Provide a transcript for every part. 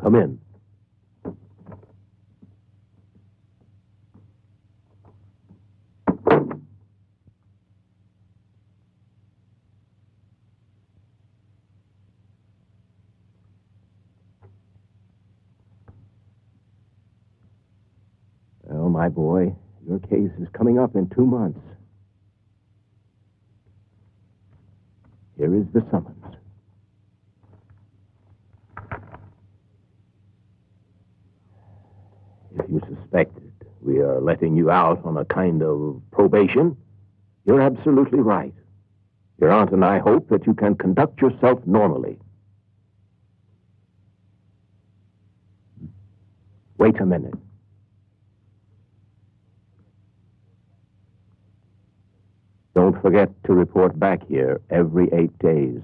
Come in. Well, my boy, your case is coming up in 2 months. Here is the summons. If you suspected we are letting you out on a kind of probation, you're absolutely right. Your aunt and I hope that you can conduct yourself normally. Wait a minute. Don't forget to report back here every 8 days.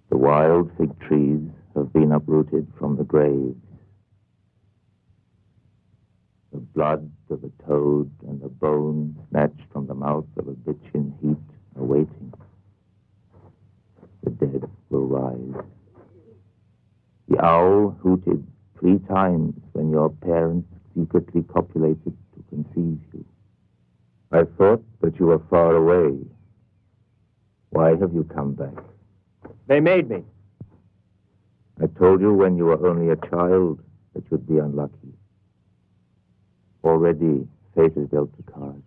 The wild fig trees have been uprooted from the graves. The blood of a toad and a bone snatched from the mouth of a bitch in heat are waiting. The dead will rise. The owl hooted 3 times when your parents secretly copulated to conceive you. I thought that you were far away. Why have you come back? They made me. I told you when you were only a child that you'd be unlucky. Already, fate has dealt the cards.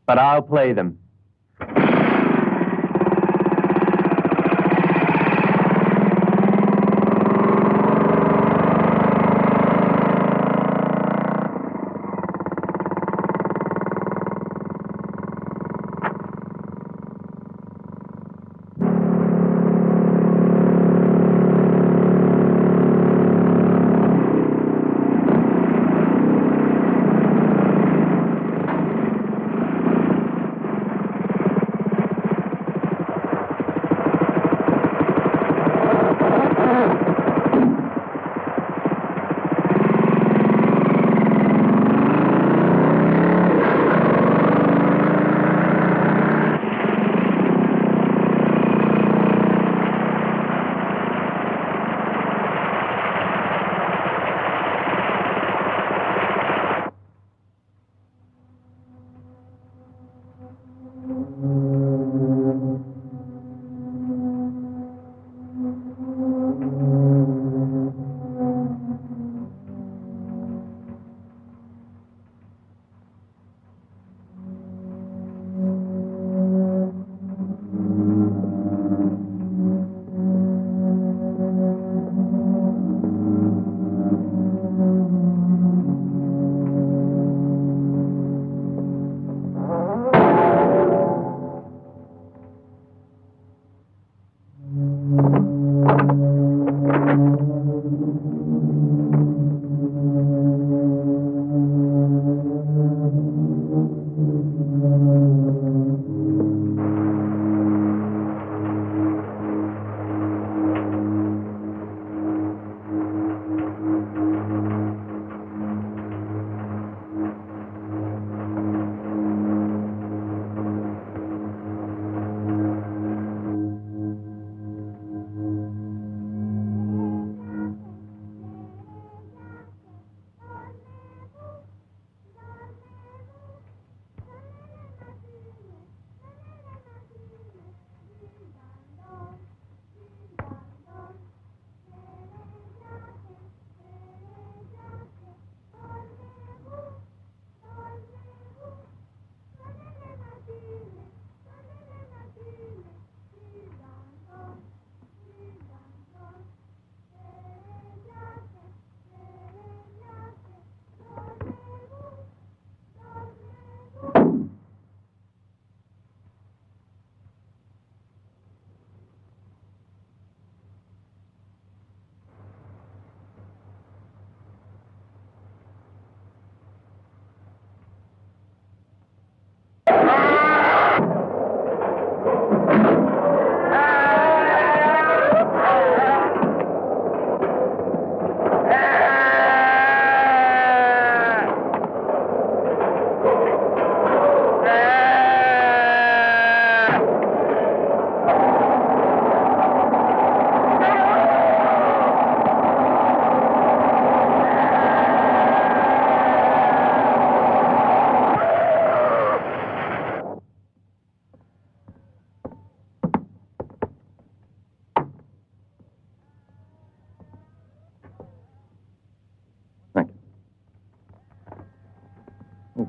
But I'll play them.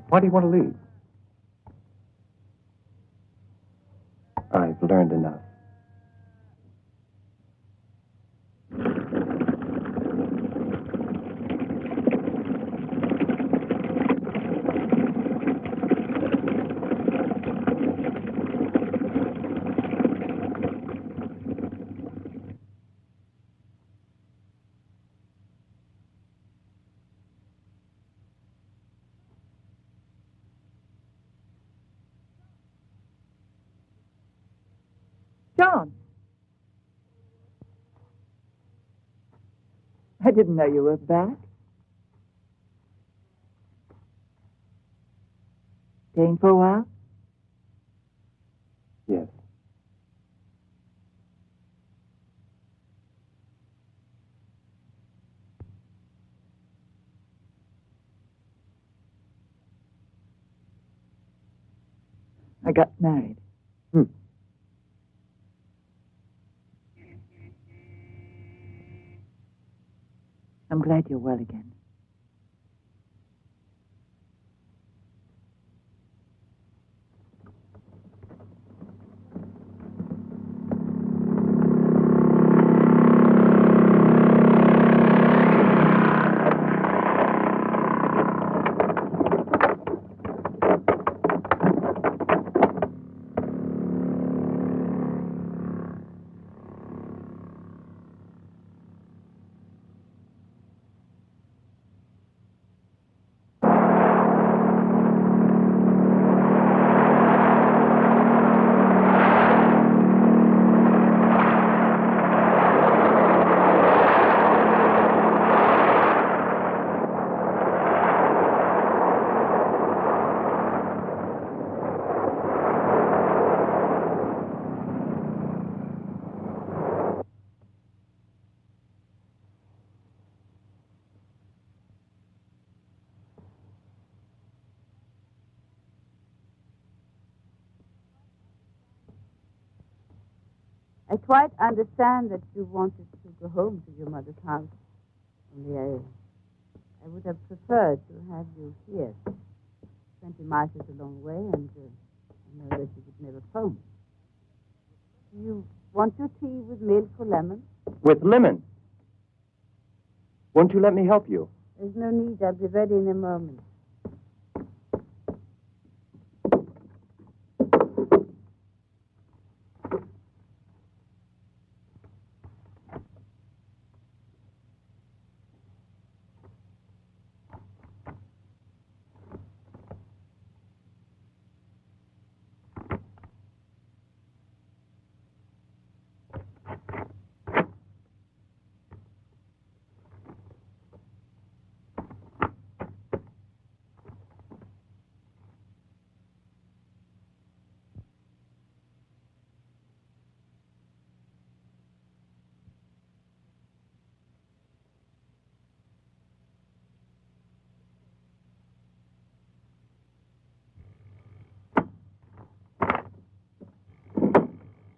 Why do you want to leave? I've learned enough. John. I didn't know you were back. Staying for a while? Yes. I got married. I'm glad you're well again. I quite understand that you wanted to go home to your mother's house. Only I would have preferred to have you here. 20 miles is a long way, and I know that you would never phone. Do you want your tea with milk or lemon? With lemon. Won't you let me help you? There's no need. I'll be ready in a moment.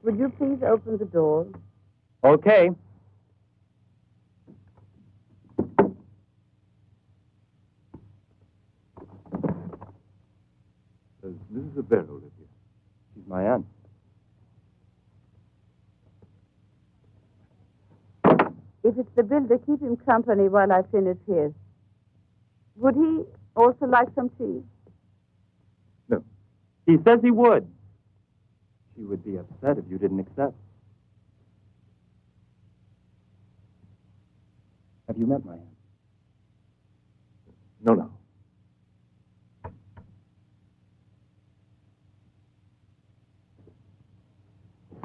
Would you please open the door? Okay. Does Mrs. Averno live here? She's my aunt. If it's the builder, keep him company while I finish here. Would he also like some tea? No. He says he would. She would be upset if you didn't accept. Have you met my aunt? No.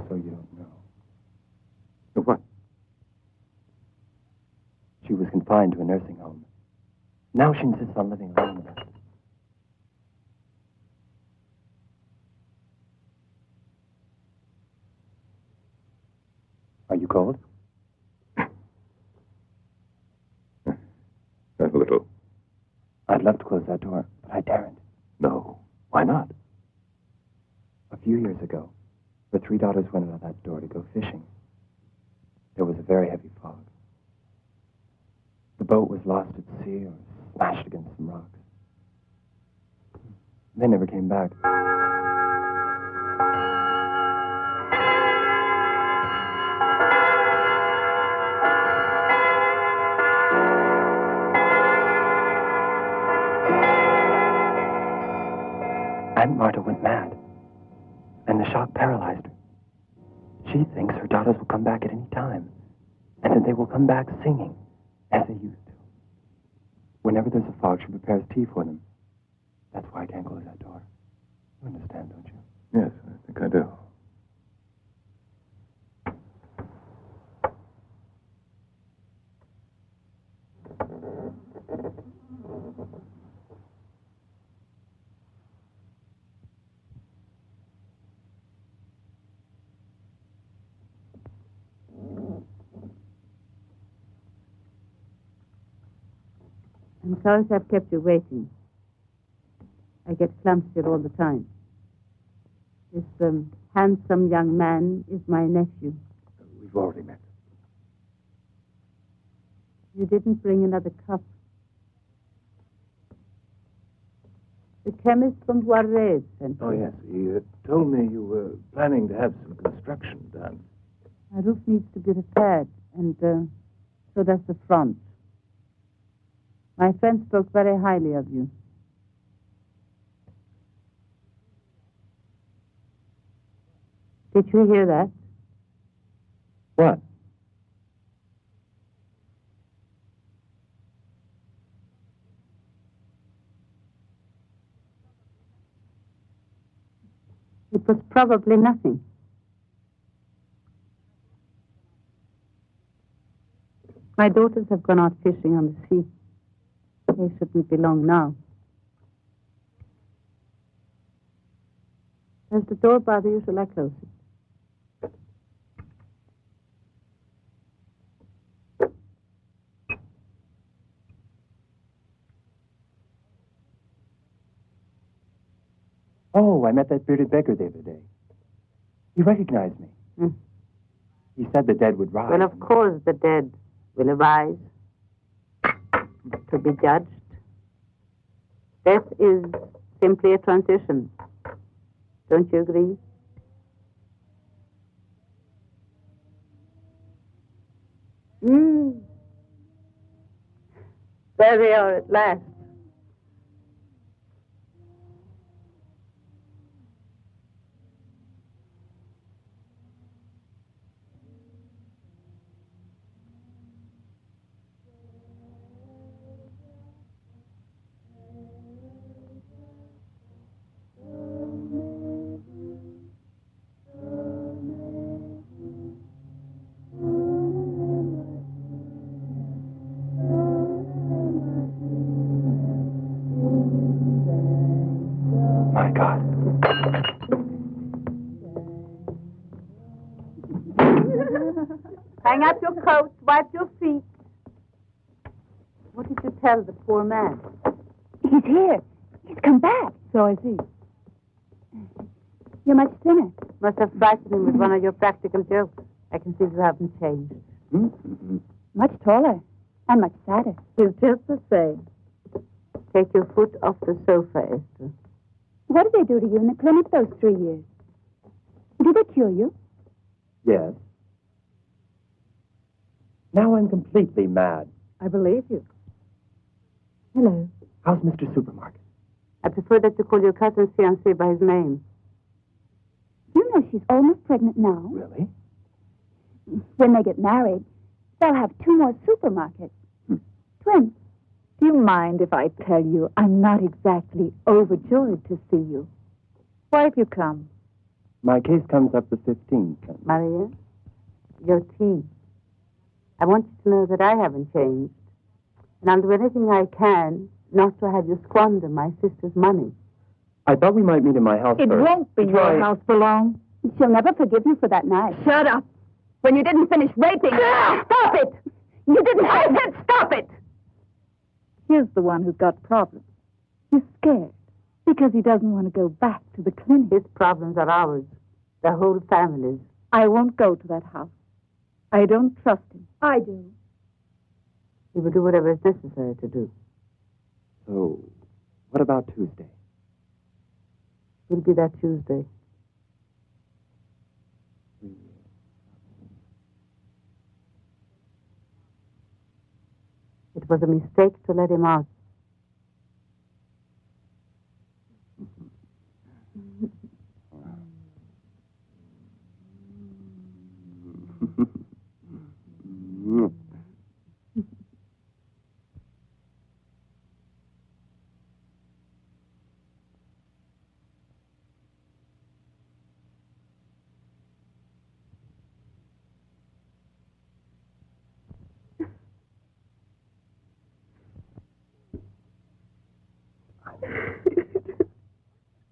So you don't know. No, what? She was confined to a nursing home. Now she insists on living alone with us. Are you cold? A little. I'd love to close that door, but I daren't. No. Why not? A few years ago, the 3 daughters went out of that door to go fishing. There was a very heavy fog. The boat was lost at sea or smashed against some rocks. They never came back. Aunt Marta went mad, and the shock paralyzed her. She thinks her daughters will come back at any time, and that they will come back singing, as they used to. Whenever there's a fog, she prepares tea for them. That's why I can't close that door. You understand, don't you? Yes, I think I do. I'm sorry I've kept you waiting. I get clumsy all the time. This handsome young man is my nephew. We've already met. You didn't bring another cup. The chemist from Juarez sent Oh, you. yes. He told me you were planning to have some construction done. My roof needs to be repaired, and so does the front. My friend spoke very highly of you. Did you hear that? What? It was probably nothing. My daughters have gone out fishing on the sea. They shouldn't be long now. Does the door bother you? Shall I close it? Oh, I met that bearded beggar the other day. He recognized me. Hmm. He said the dead would rise. Well, of course, the dead will arise to be judged. Death is simply a transition. Don't you agree? There we are at last. My God. Hang up your coat, wipe your feet. What did you tell the poor man? He's here. He's come back. So is he. You're much thinner. Must have frightened him with one of your practical jokes. I can see you haven't changed. Much taller. And much sadder. He's just the same. Take your foot off the sofa, Esther. What did they do to you in the clinic those 3 years? Did they cure you? Yes. Now I'm completely mad. I believe you. Hello. How's Mr. Supermarket? I prefer that you call your cousin's fiancé by his name. You know she's almost pregnant now. Really? When they get married, they'll have 2 more supermarkets. Twins. Do you mind if I tell you I'm not exactly overjoyed to see you? Why have you come? My case comes up the 15th. Maria, your tea. I want you to know that I haven't changed. And I'll do anything I can not to have you squander my sister's money. I thought we might meet in my house It first. won't be your house for long. She'll never forgive you for that night. Shut up. When you didn't finish raping... Stop it! You didn't... I said stop it! Here's the one who's got problems. He's scared because he doesn't want to go back to the clinic. His problems are ours. The whole family's. I won't go to that house. I don't trust him. I do. He will do whatever is necessary to do. So, what about Tuesday? He'll be there Tuesday. It was a mistake to let him out.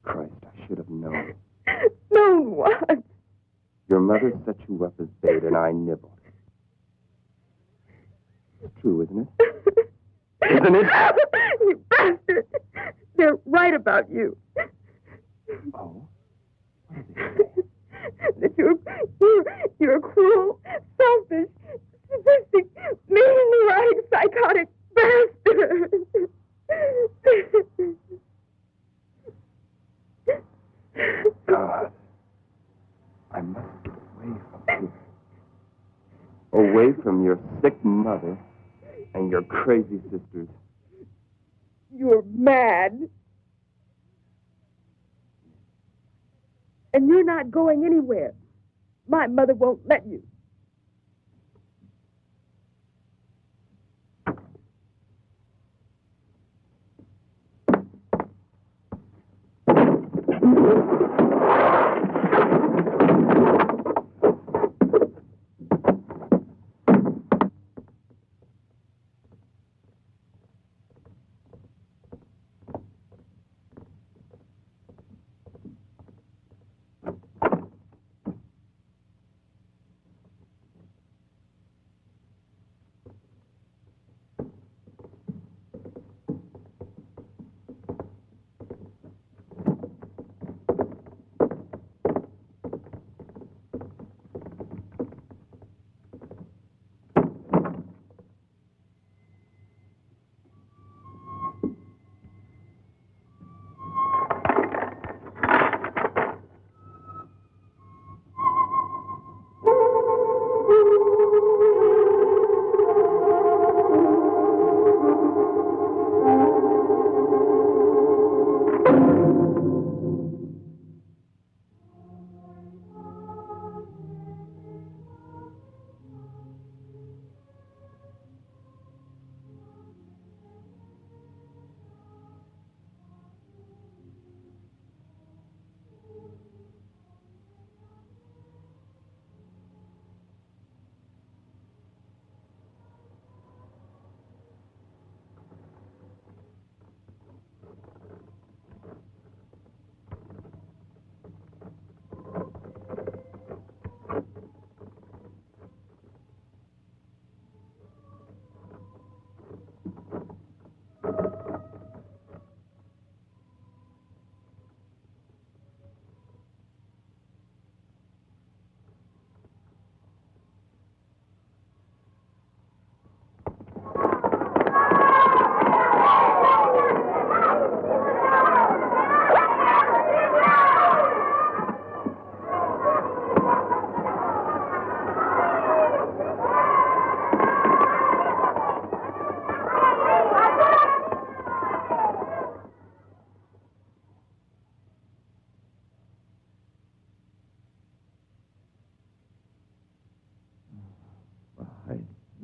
Christ, I should have known. Known what? Your mother set you up as bait and I nibbled. It's true, isn't it? Isn't it? You bastard! They're right about you. Oh? What is it? I must get away from here. Away from your sick mother and your crazy sisters. You're mad. And you're not going anywhere. My mother won't let you.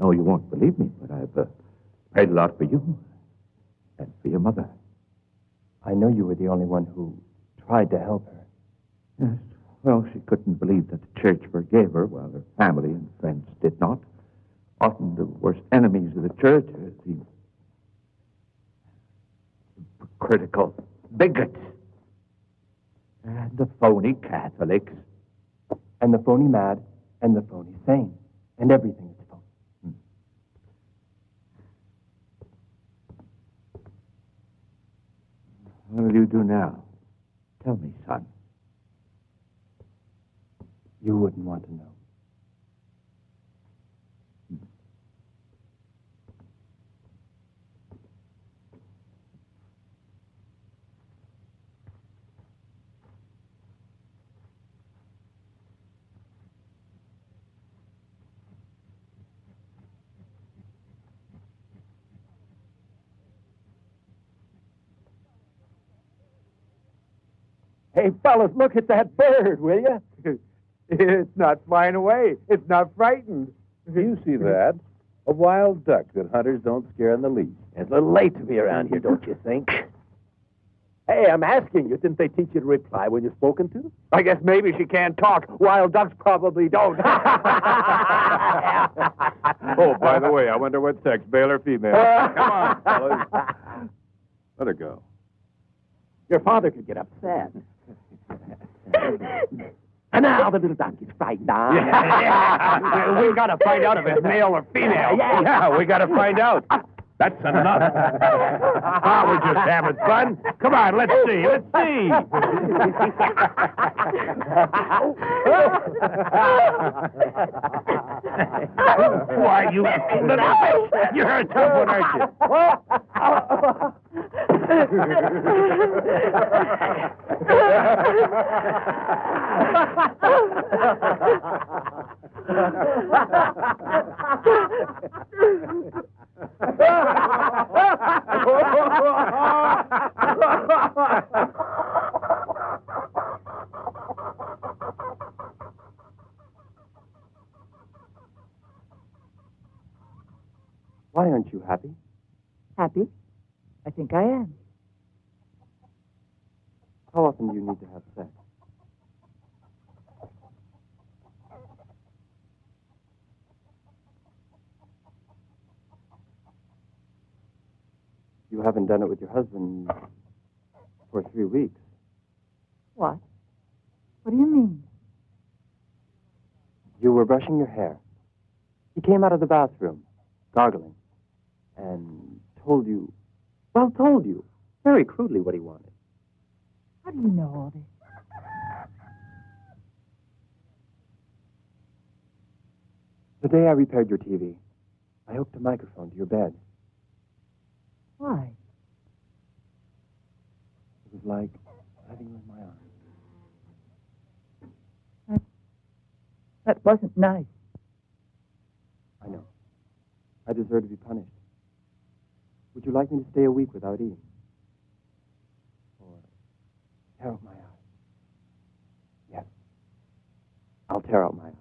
know you won't believe me, but I've prayed a lot for you and for your mother. I know you were the only one who tried to help her. Yes. Well, she couldn't believe that the church forgave her while her family and friends did not. Often the worst enemies of the church are the critical bigots and the phony Catholics. And the phony mad and the phony sane. And everything is phony. What will you do now? Tell me, son. You wouldn't want to know. Hey, fellas, look at that bird, will you? It's not flying away. It's not frightened. You see that? A wild duck that hunters don't scare in the least. It's a little late to be around here, don't you think? Hey, I'm asking you, didn't they teach you to reply when you're spoken to? I guess maybe she can't talk. Wild ducks probably don't. Oh, by the way, I wonder what sex, male or female. Come on, fellas. Let her go. Your father could get upset. And now the little donkey's frightened, huh? Yeah. We gotta find out if it's male or female. Yeah, we gotta find out. That's enough. We're just having fun. Come on, let's see. Let's see. Why, you little... You're a tough one, aren't you? Why aren't you happy? Happy? I think I am. How often do you need to have sex? You haven't done it with your husband for 3 weeks. What? What do you mean? You were brushing your hair. He came out of the bathroom, gargling, and told you very crudely what he wanted. How do you know all this? The day I repaired your TV, I hooked a microphone to your bed. Why? It was like having you in my arms. That wasn't nice. I know. I deserve to be punished. Would you like me to stay a week without eating? Or tear out my eye? Yes. I'll tear out my eye.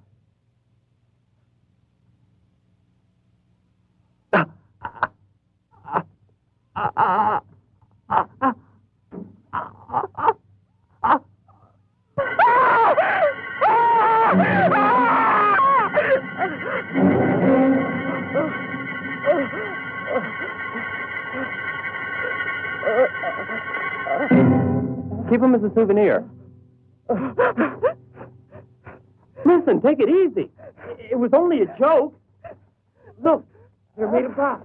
Keep him as a souvenir. Listen, take it easy. It was only a joke. Look, they're made of glass.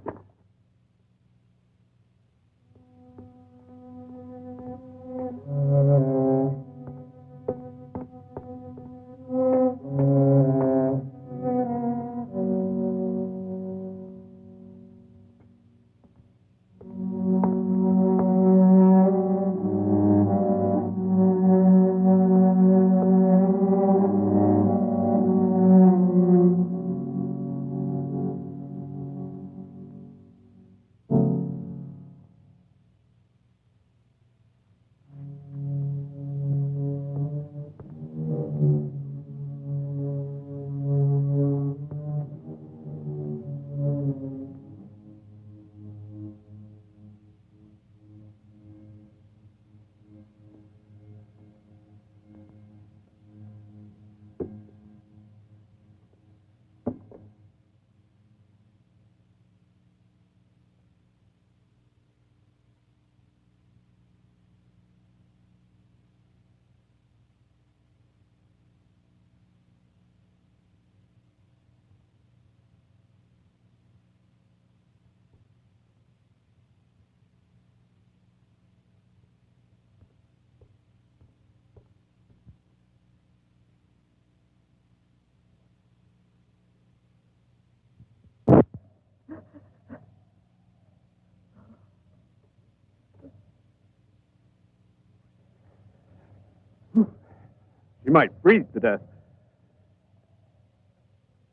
She might freeze to death.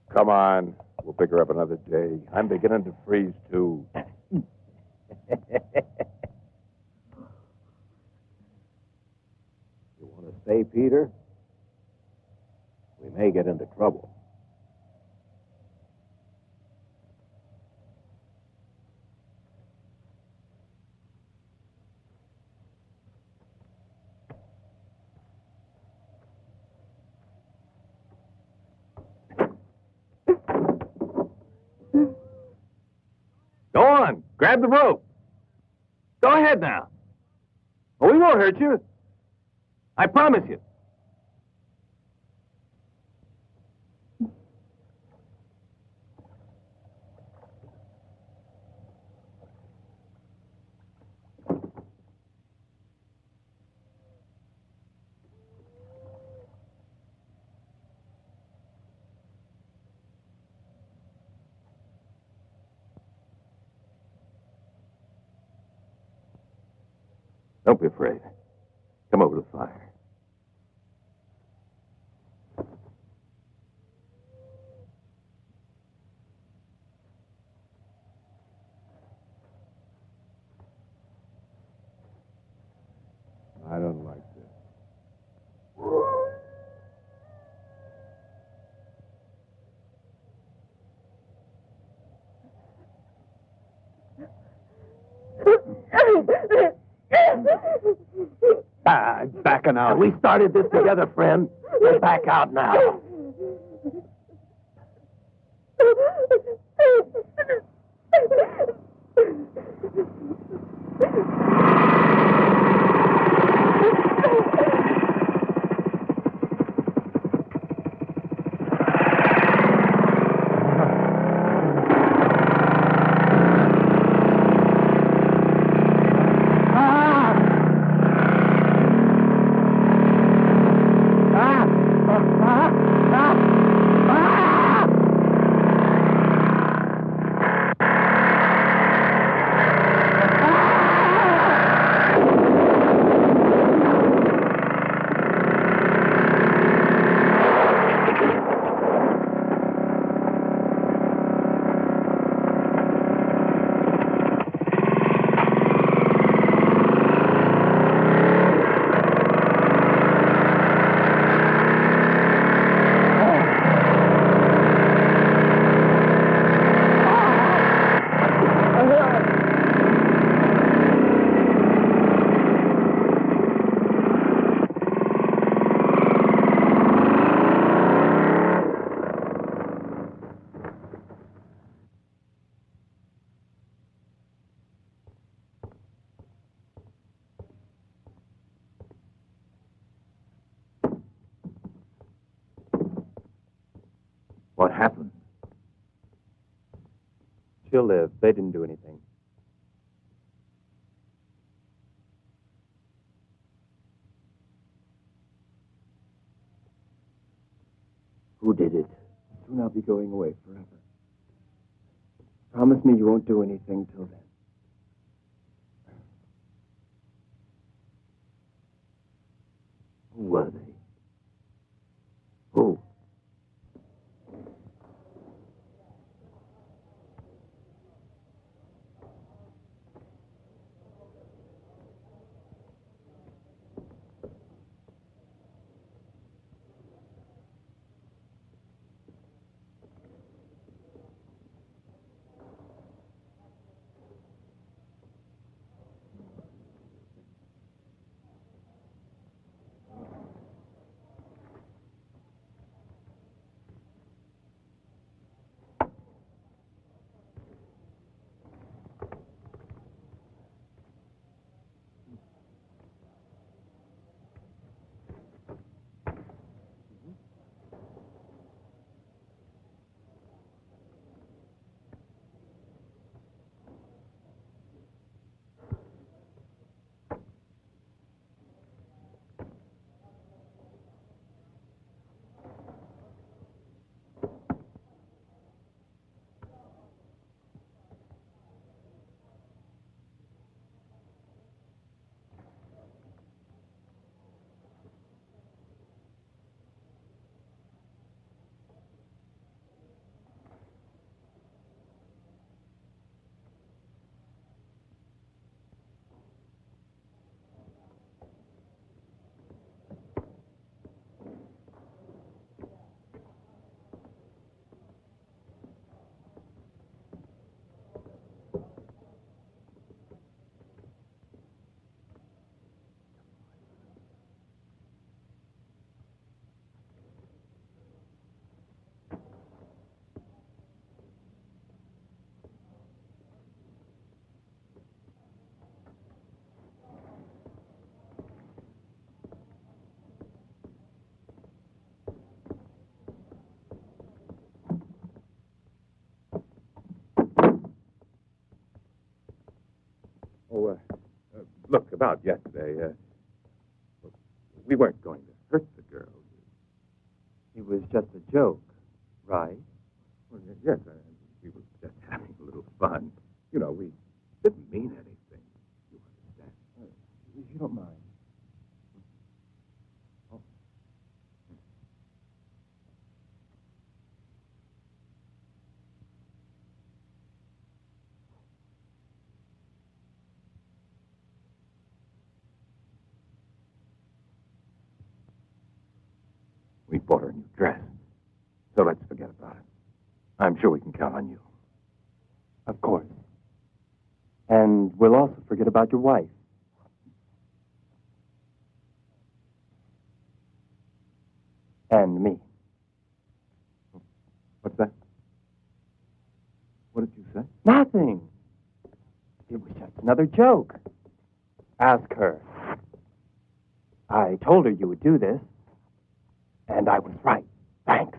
Come on. We'll pick her up another day. I'm beginning to freeze, too. You want to stay, Peter? We may get into trouble. Go on. Grab the rope. Go ahead now. Oh, we won't hurt you. I promise you. Don't be afraid. Come over to the fire. I'm backing out. We started this together, friend. We're back out now. What happened? She'll live. They didn't do anything. Who did it? Soon I'll be going away forever. Promise me you won't do anything till then. Who were they? Who? Look, about yesterday, we weren't going to hurt the girl. It was just a joke, right? Well, yes, we were just having a little fun. You know, we didn't mean anything. You understand? If you don't mind. We bought her a new dress. So let's forget about it. I'm sure we can count on you. Of course. And we'll also forget about your wife. And me. What's that? What did you say? Nothing. It was just another joke. Ask her. I told her you would do this, and I was right. Thanks.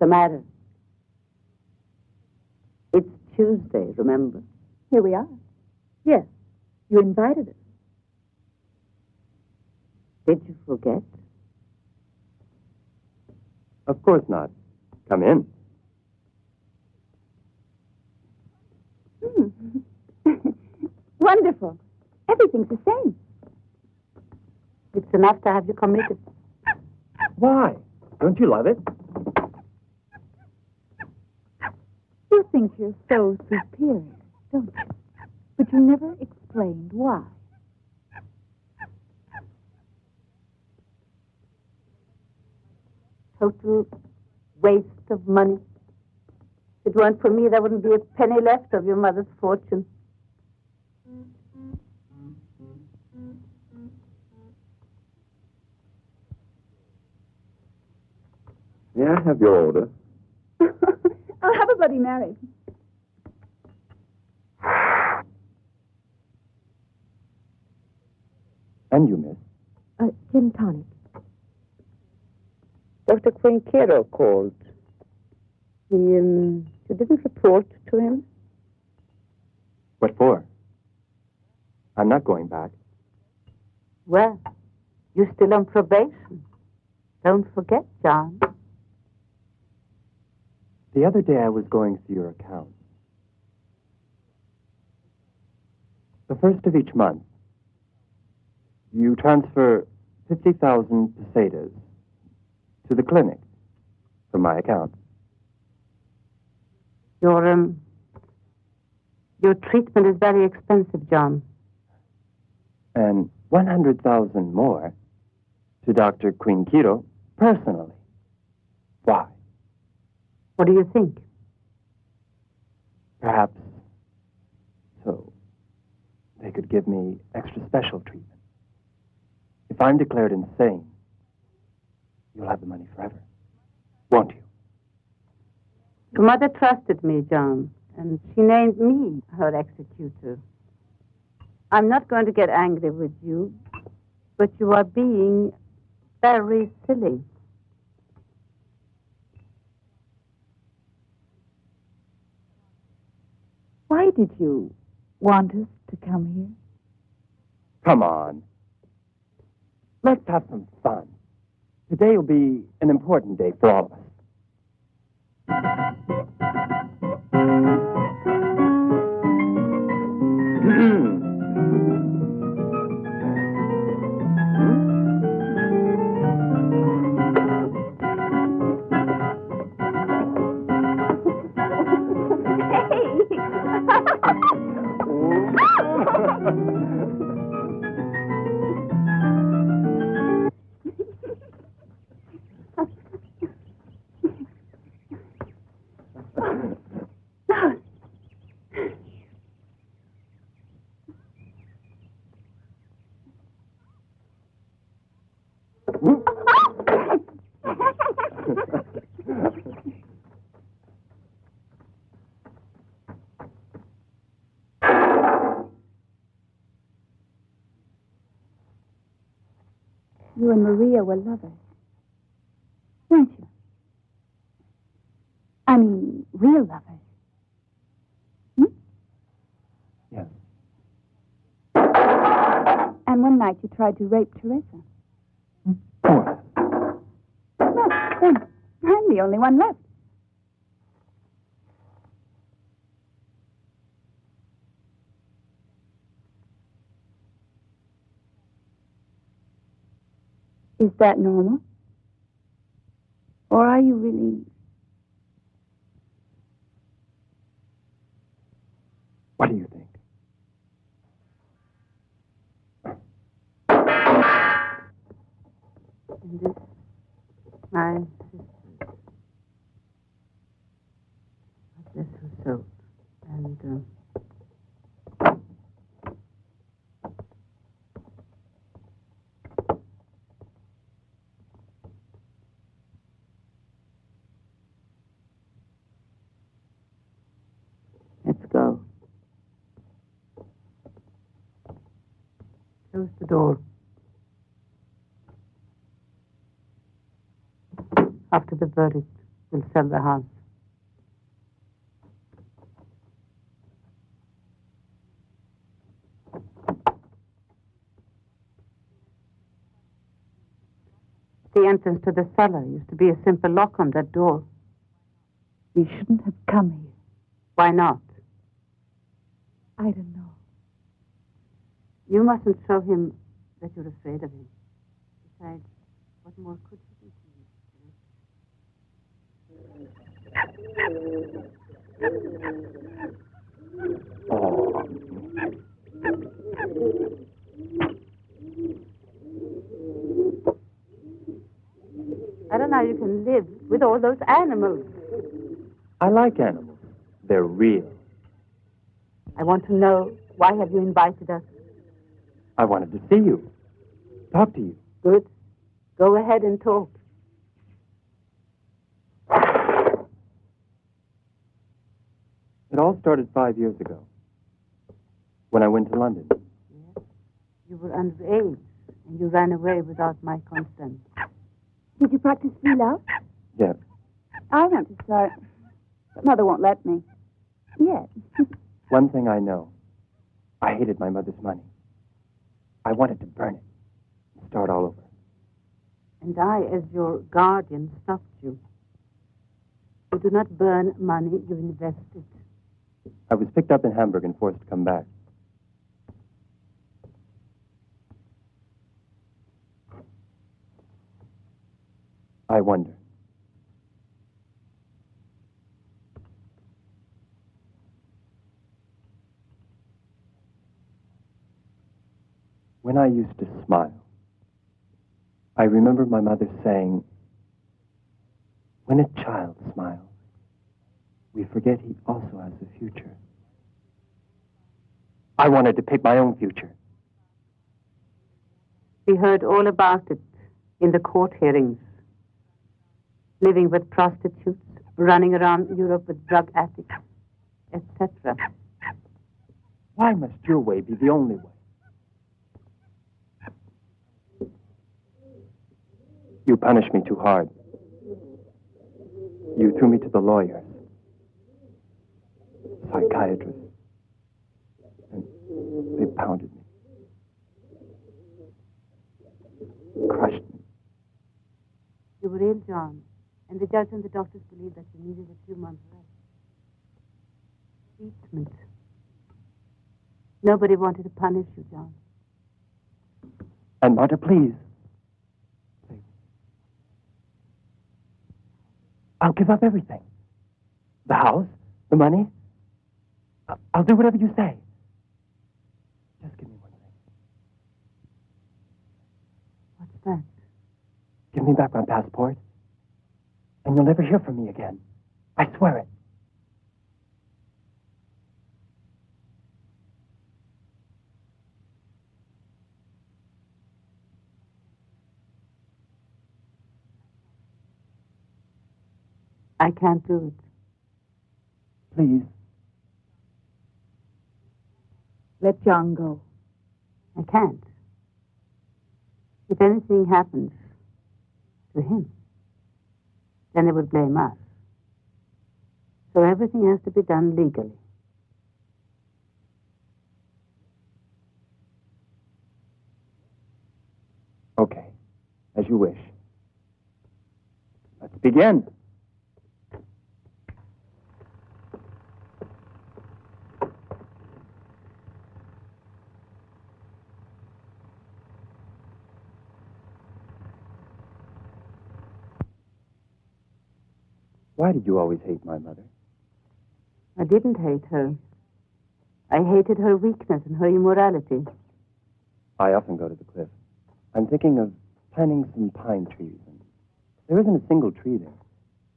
the matter? It's Tuesday, remember? Here we are. Yes, you invited us. Did you forget? Of course not. Come in. Wonderful. Everything's the same. It's enough to have you committed. Why? Don't you love it? You think you're so superior, don't you? But you never explained why. Total waste of money. If it weren't for me, there wouldn't be a penny left of your mother's fortune. May I have your order? I'll have a Bloody Mary. And you, miss? Gin tonic. Dr. Quinkero called. You didn't report to him? What for? I'm not going back. Well, you're still on probation. Don't forget, John. The other day I was going through your account. The first of each month, you transfer 50,000 pesetas to the clinic from my account. Your treatment is very expensive, John. And 100,000 more to Dr. Quinkero personally. Why? What do you think? Perhaps so they could give me extra special treatment. If I'm declared insane, you'll have the money forever, won't you? Your mother trusted me, John, and she named me her executor. I'm not going to get angry with you, but you are being very silly. Why did you want us to come here? Come on. Let's have some fun. Today will be an important day for all of us. You and Maria were lovers, weren't you? I mean, real lovers. Yes. And one night you tried to rape Teresa. Poor. Well, then, I'm the only one left. Is that normal? Or are you really... What do you think? And this, my sister. Bless her soul. And, let's go. Close the door. After the verdict, will sell the house. The entrance to the cellar used to be a simple lock on that door. We shouldn't have come here. Why not? I don't know. You mustn't show him that you're afraid of him. Besides, what more could he do to you? I don't know how you can live with all those animals. I like animals. They're real. I want to know, why have you invited us? I wanted to see you. Talk to you. Good. Go ahead and talk. It all started 5 years ago, when I went to London. Yes. You were underage, and you ran away without my consent. Did you practice free love? Yes. I want to start, but Mother won't let me. Yet. One thing I know. I hated my mother's money. I wanted to burn it and start all over. And I, as your guardian, stopped you. You do not burn money you invested. I was picked up in Hamburg and forced to come back. I wonder. When I used to smile, I remember my mother saying, when a child smiles, we forget he also has a future. I wanted to pick my own future. We heard all about it in the court hearings. Living with prostitutes, running around Europe with drug addicts, etc. Why must your way be the only way? You punished me too hard. You threw me to the lawyers, psychiatrists, and they pounded me, crushed me. You were ill, John, and the judge and the doctors believed that you needed a few months rest. Treatment. Nobody wanted to punish you, John. And Marta, please. I'll give up everything. The house, the money. I'll do whatever you say. Just give me one thing. What's that? Give me back my passport, and you'll never hear from me again. I swear it. I can't do it. Please. Let John go. I can't. If anything happens to him, then they would blame us. So everything has to be done legally. Okay, as you wish. Let's begin. Why did you always hate my mother? I didn't hate her. I hated her weakness and her immorality. I often go to the cliff. I'm thinking of planting some pine trees. And there isn't a single tree there.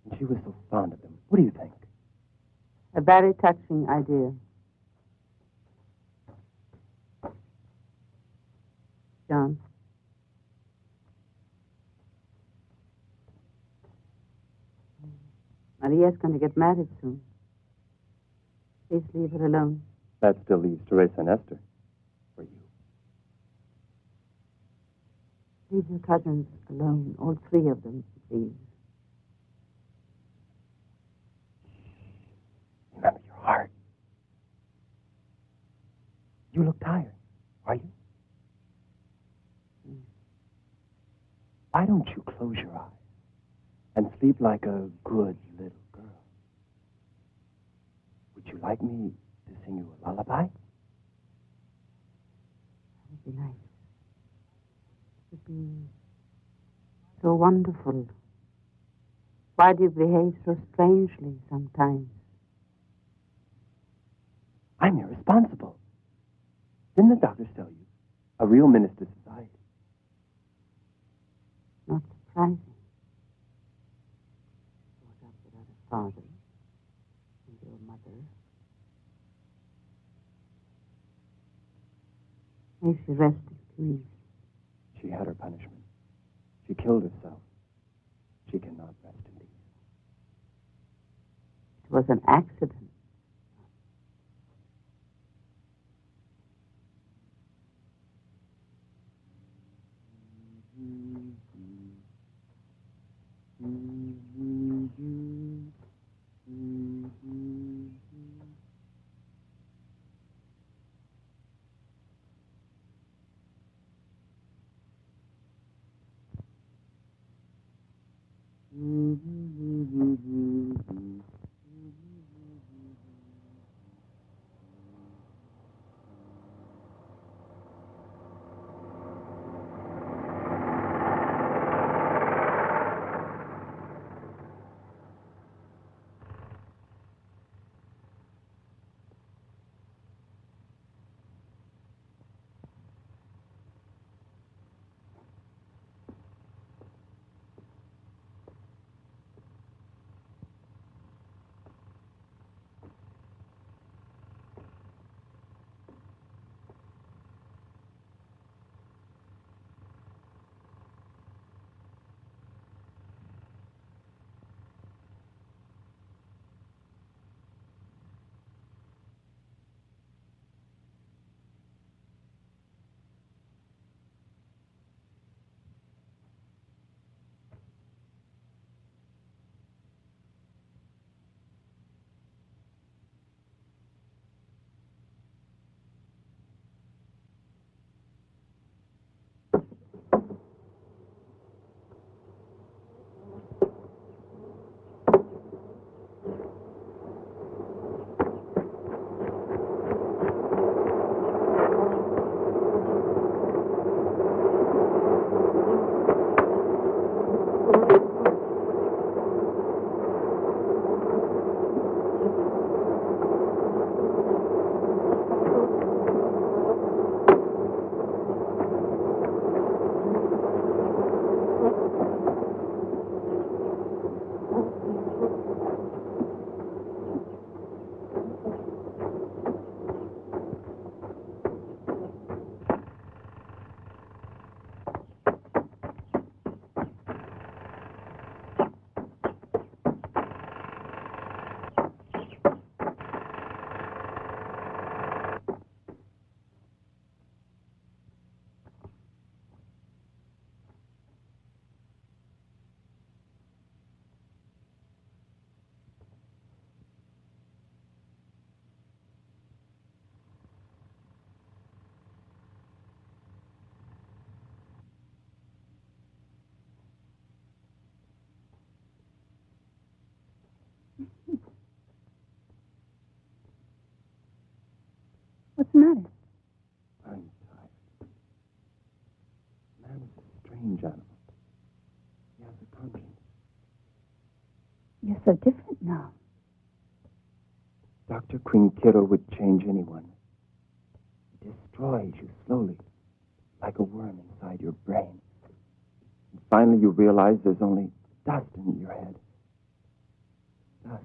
And she was so fond of them. What do you think? A very touching idea. John. Maria's going to get married soon. Please leave her alone. That still leaves Teresa and Esther for you. Leave your cousins alone, all three of them, please. You look tired. Are you? Why don't you close your eyes and sleep like a good little girl? Would you like me to sing you a lullaby? That would be nice. It would be so wonderful. Why do you behave so strangely sometimes? I'm irresponsible. Didn't the doctors tell you? A real minister society. Not surprising. Brought up without a father and your mother. May she rest in peace. She had her punishment. She killed herself. She cannot rest in peace. It was an accident. What's the matter? I'm tired. Man is a strange animal. He has a conscience. You're so different now. Dr. Quinkiro would change anyone. He destroys you slowly, like a worm inside your brain. And finally you realize there's only dust in your head. Dust.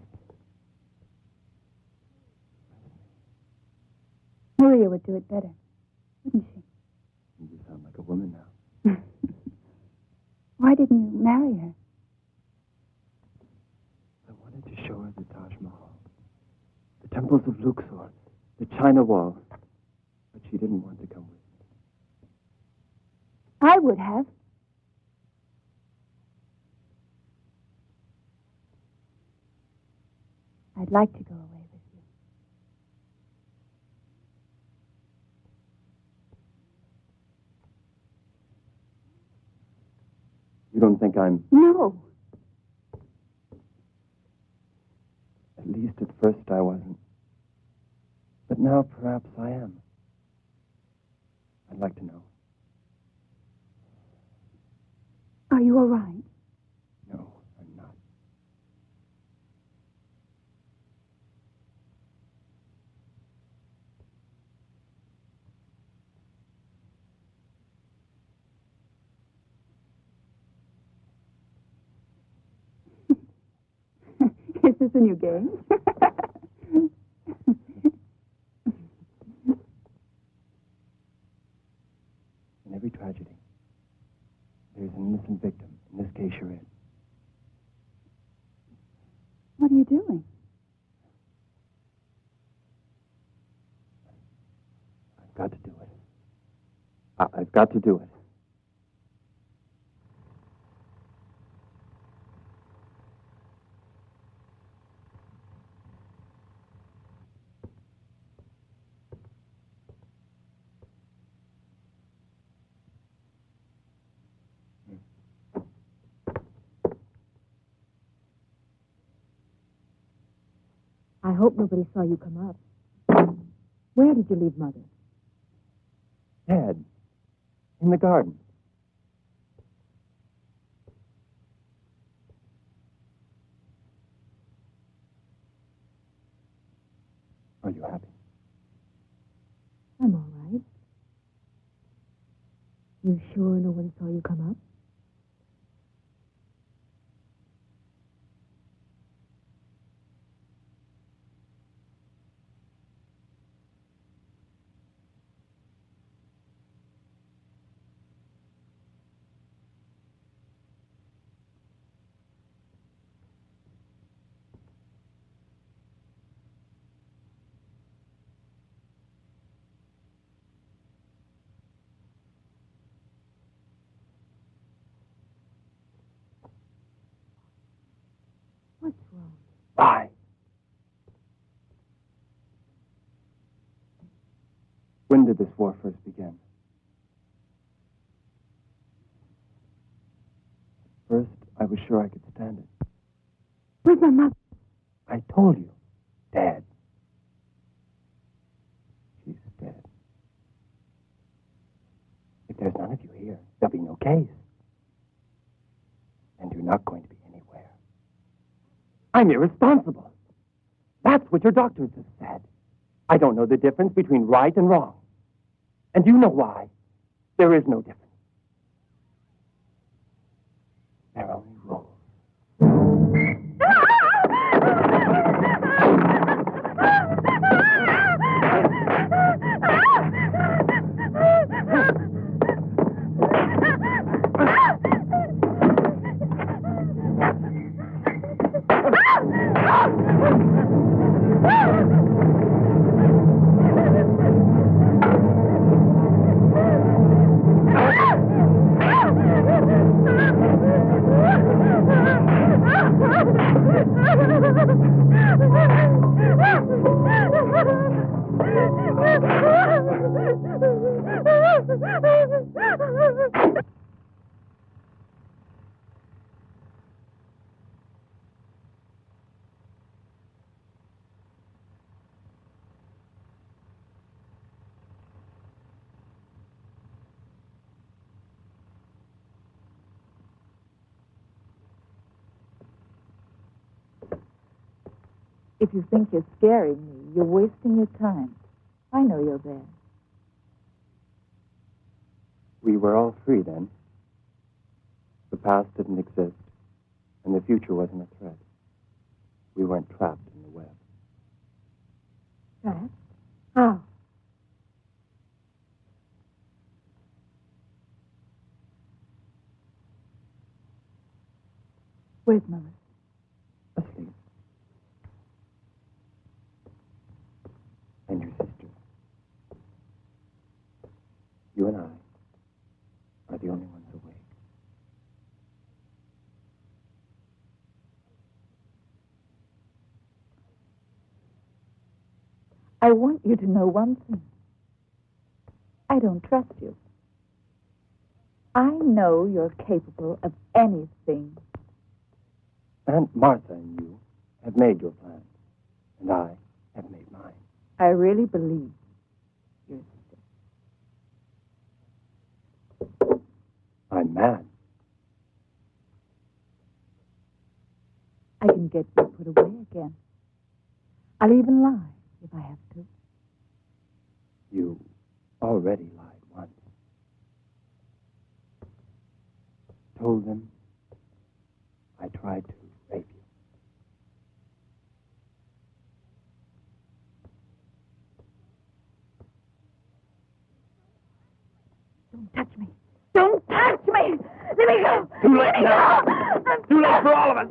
Maria would do it better, wouldn't she? You sound like a woman now. Why didn't you marry her? I wanted to show her the Taj Mahal, the temples of Luxor, the China Wall, but she didn't want to come with me. I would have. I'd like to go away with you. You don't think I'm... No. At least at first I wasn't. But now perhaps I am. I'd like to know. Are you all right? No, I'm not. Is this a new game? In every tragedy, there's an innocent victim. In this case, you're it. What are you doing? I've got to do it. I've got to do it. I hope nobody saw you come up. Where did you leave Mother? Dad, in the garden. Are you happy? I'm all right. You sure no one saw you come up? What's wrong? Why? When did this war first begin? First, I was sure I could stand it. Where's my mother? I told you, Dad. She's dead. If there's none of you here, there'll be no case. And you're not going to be anywhere. I'm irresponsible. That's what your doctors have said. I don't know the difference between right and wrong. And you know why. There is no difference. There are only rules. If you think you're scaring me, you're wasting your time. I know you're there. We were all free then. The past didn't exist, and the future wasn't a threat. We weren't trapped in the web. Trapped? How? Where's Mother? Asleep. And your sister. You and I are the only ones awake. I want you to know one thing. I don't trust you. I know you're capable of anything. Aunt Martha and you have made your plans, and I have made mine. I really believe you're sick. I'm mad. I can get you put away again. I'll even lie if I have to. You already lied once. Told them I tried to rape you. Don't touch me. Don't touch me! Let me go! Too late now. Too late for all of us.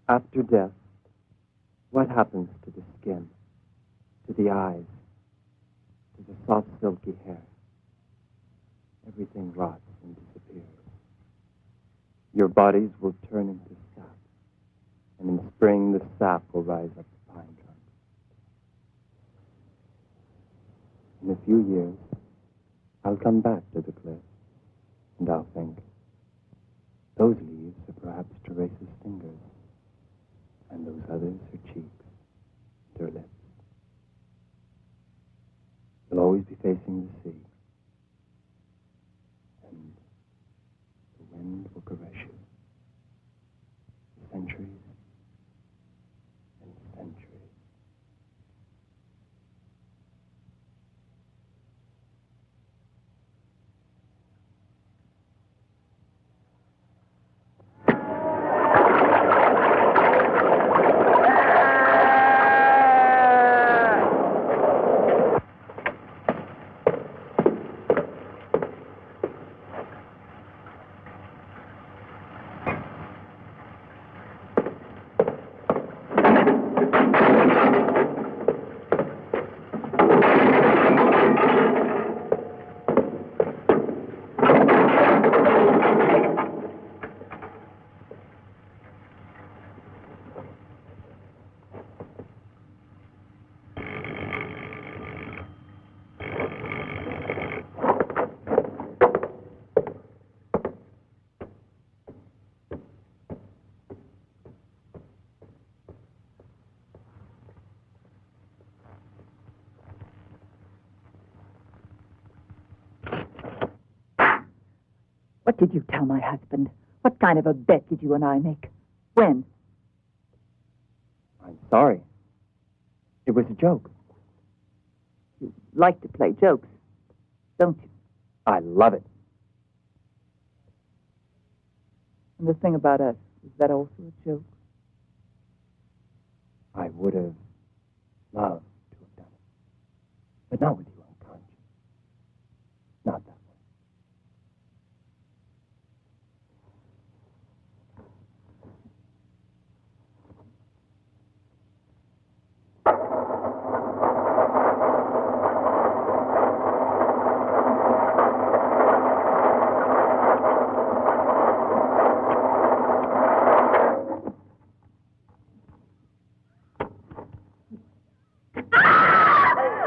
After death, what happens to the skin, to the eyes, to the soft, silky hair? Everything rots and disappears. Your bodies will turn into sap, and in spring the sap will rise up the pine trunks. In a few years, I'll come back to the cliff, and I'll think, those leaves are perhaps Teresa's fingers, and those others her cheeks, and her lips. You'll always be facing the sea, and the wind will caress you. Centuries and centuries. What did you tell my husband? What kind of a bet did you and I make? When? I'm sorry. It was a joke. You like to play jokes, don't you? I love it. And the thing about us, is that also a joke? I would have loved to have done it. But not with you unconscious. Not that way.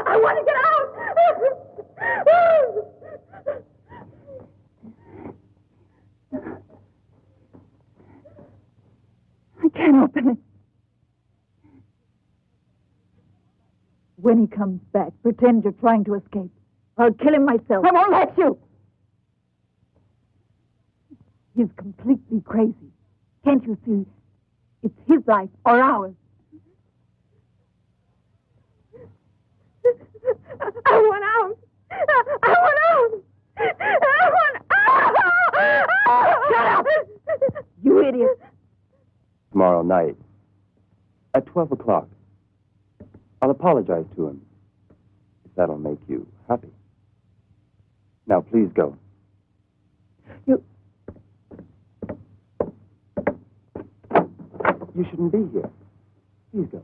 I want to get out! I can't open it. When he comes back, pretend you're trying to escape. I'll kill him myself. I won't let you. He's completely crazy. Can't you see? It's his life or ours. I want out! I want out! I want out! Shut up! You idiot. Tomorrow night, at 12 o'clock, I'll apologize to him, if that'll make you happy. Now, please go. You shouldn't be here. Please go.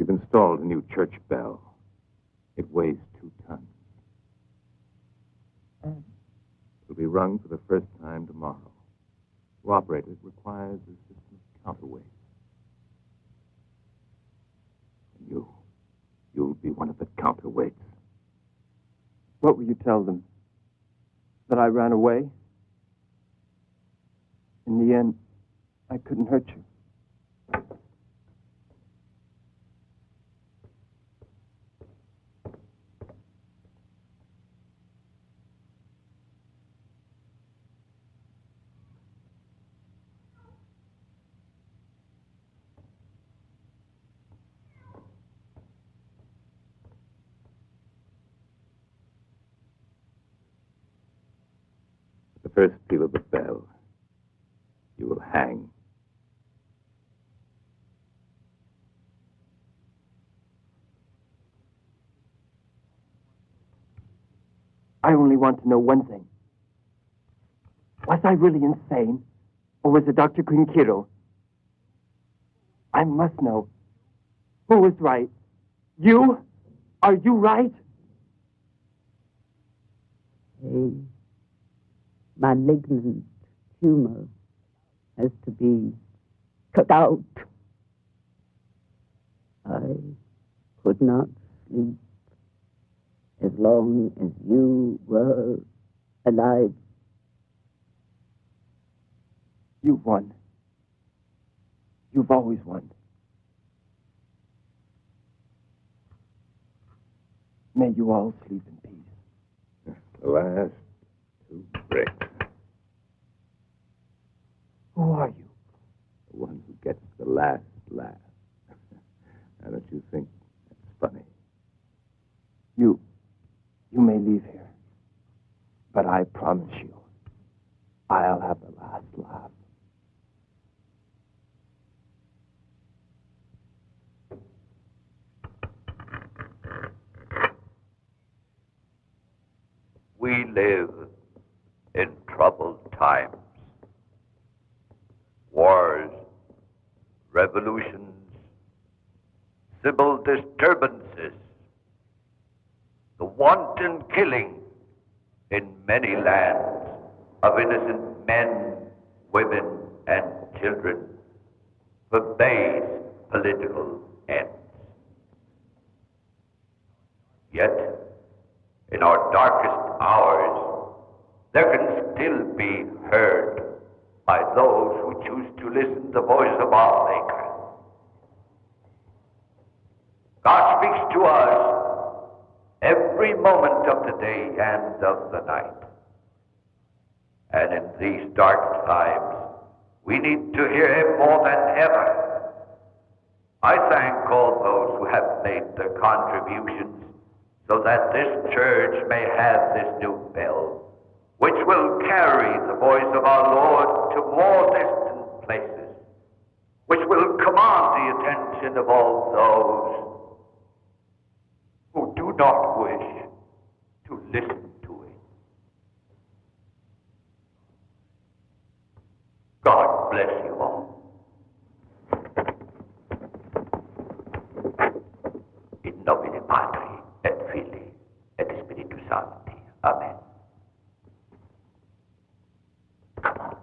We've installed a new church bell. It weighs 2 tons. It'll be rung for the first time tomorrow. To operate it requires a system of counterweights. And you'll be one of the counterweights. What will you tell them? That I ran away? In the end, I couldn't hurt you. The first peal of the bell, you will hang. I only want to know one thing. Was I really insane? Or was it Dr. Quinkiro? I must know. Who was right? You? Are you right? A malignant tumor has to be cut out. I could not sleep as long as you were alive. You've won. You've always won. May you all sleep in peace. The last 2 bricks. Who are you? The one who gets the last laugh. Now, don't you think that's funny? You may leave here. But I promise you, I'll have the last laugh. We live in troubled times. Wars, revolutions, civil disturbances, the wanton killing in many lands of innocent men, women, and children for base political ends. Yet, in our darkest hours, there can still be heard by those who choose to listen the voice of our Maker. God speaks to us every moment of the day and of the night. And in these dark times, we need to hear him more than ever. I thank all those who have made their contributions so that this church may have this new bell, which will carry the voice of our Lord to more distant places, which will command the attention of all those who do not wish to listen to it. God bless you all. In nomine Patri et Filii et Spiritus Sancti. Amen. Come on.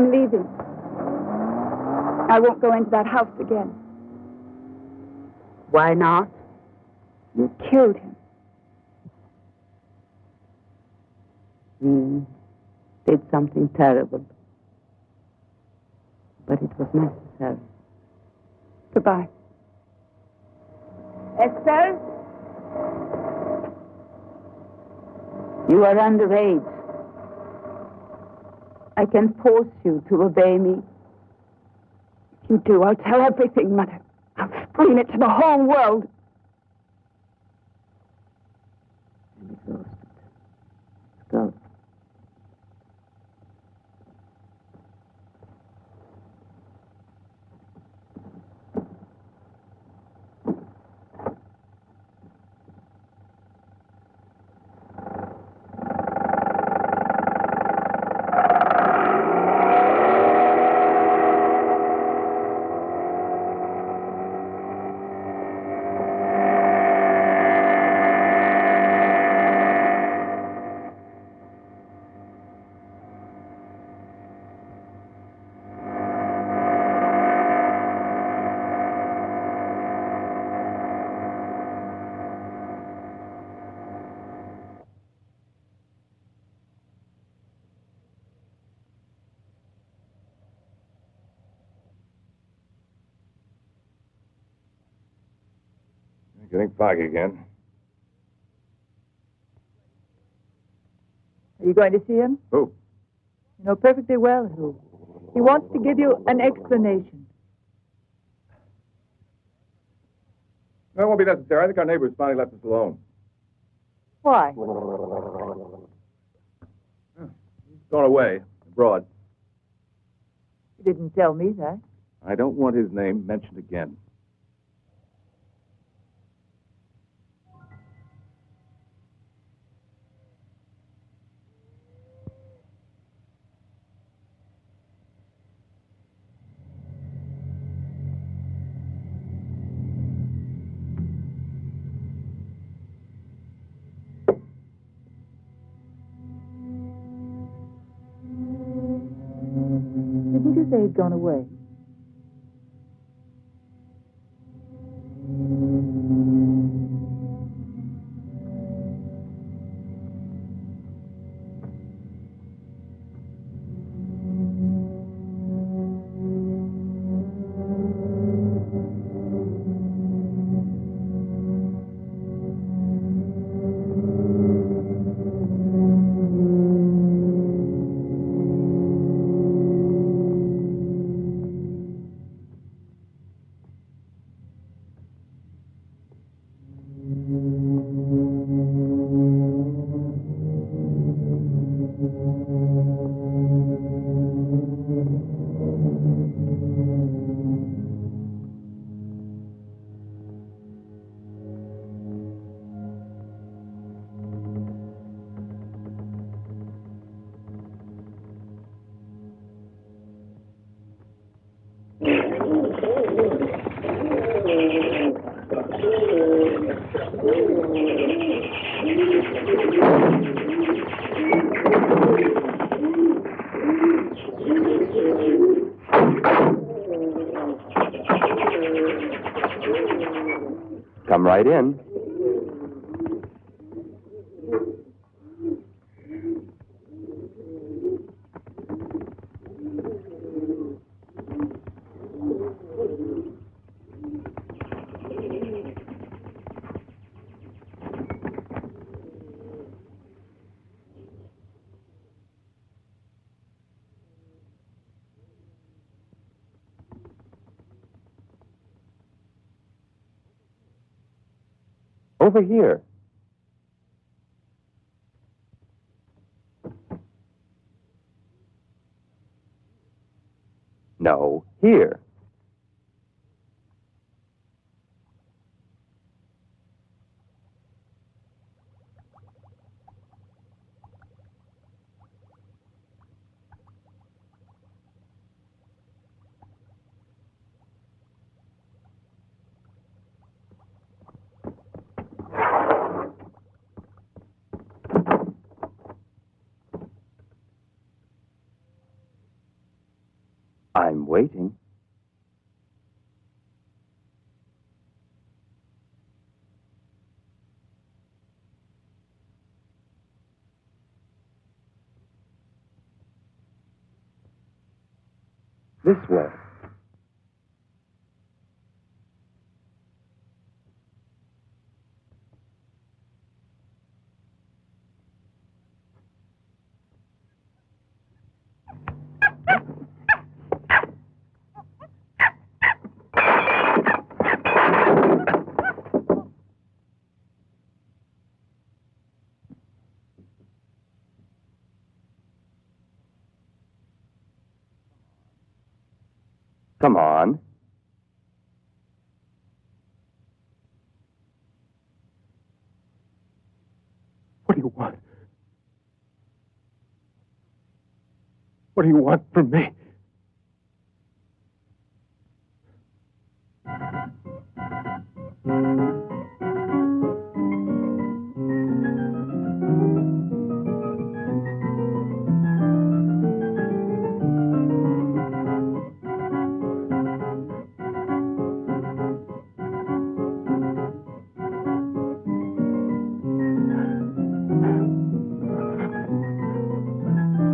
I'm leaving. I won't go into that house again. Why not? You killed him. We did something terrible. But it was necessary. Goodbye. Esther? You are underage. I can force you to obey me. If you do, I'll tell everything, Mother. I'll scream it to the whole world. I'm exhausted. Let's go. Getting foggy again. Are you going to see him? Who? You know perfectly well who. He wants to give you an explanation. No, it won't be necessary. I think our neighbors finally left us alone. Why? He's gone away, abroad. You didn't tell me that. I don't want his name mentioned again. Didn't you say he'd gone away? Come right in. Over here. No, here. time waiting. This way. Come on. What do you want? What do you want from me?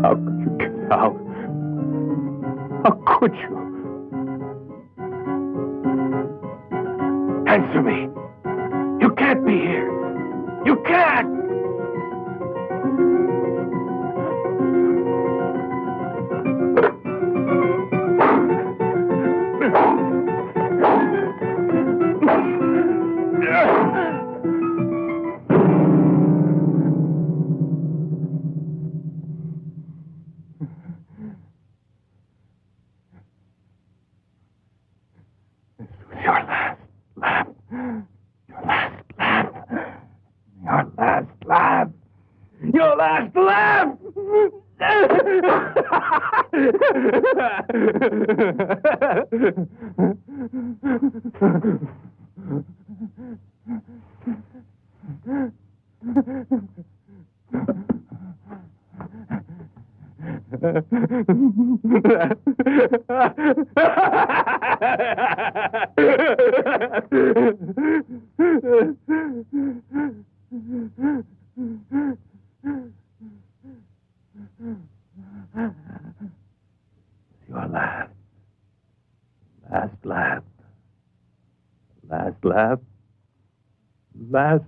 How could you get out? How could you? Answer me. You can't be here. You can't. Your last laugh. Your last laugh. Your last laugh. Your last laugh. Your last. Last laugh. Last laugh. Last